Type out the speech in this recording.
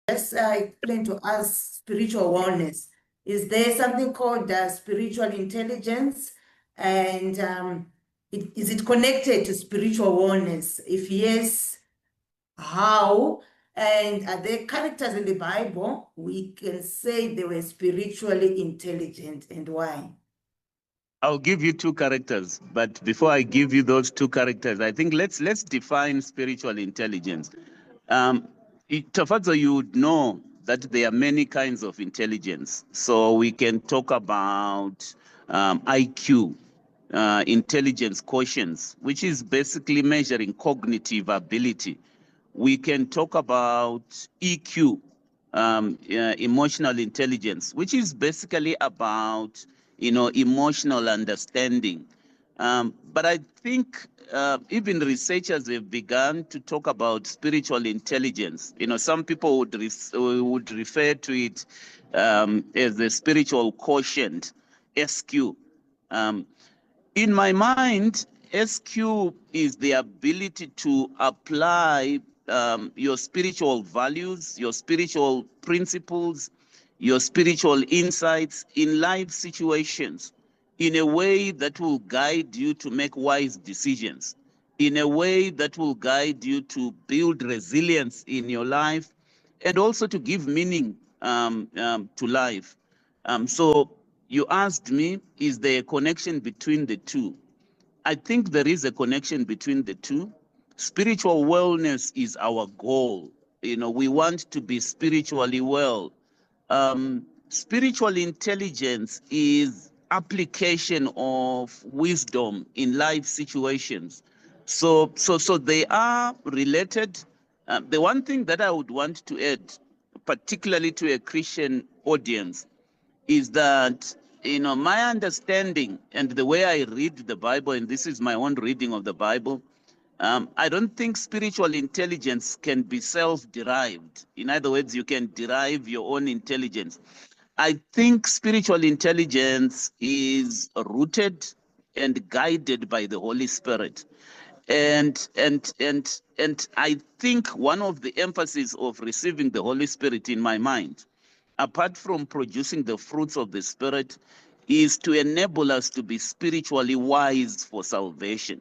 just explain to us spiritual wellness. Is there something called spiritual intelligence? And is it connected to spiritual wellness? If yes, how? And are there characters in the Bible we can say they were spiritually intelligent, and why? I'll give you two characters, but before I give you those two characters, I think let's define spiritual intelligence. Tafadzo, you would know that there are many kinds of intelligence. So we can talk about IQ, intelligence quotients, which is basically measuring cognitive ability. We can talk about EQ, emotional intelligence, which is basically about emotional understanding. But I think even researchers have begun to talk about spiritual intelligence. Some people would refer to it as the spiritual quotient, SQ. In my mind, SQ is the ability to apply your spiritual values, your spiritual principles, your spiritual insights in life situations in a way that will guide you to make wise decisions, in a way that will guide you to build resilience in your life, and also to give meaning to life. So you asked me, is there a connection between the two? I think there is a connection between the two. Spiritual wellness is our goal. We want to be spiritually well. Spiritual intelligence is application of wisdom in life situations. So they are related. The one thing that I would want to add, particularly to a Christian audience, is that my understanding and the way I read the Bible, and this is my own reading of the Bible, I don't think spiritual intelligence can be self-derived. In other words, you can derive your own intelligence. I think spiritual intelligence is rooted and guided by the Holy Spirit. And I think one of the emphasis of receiving the Holy Spirit in my mind, apart from producing the fruits of the Spirit, is to enable us to be spiritually wise for salvation.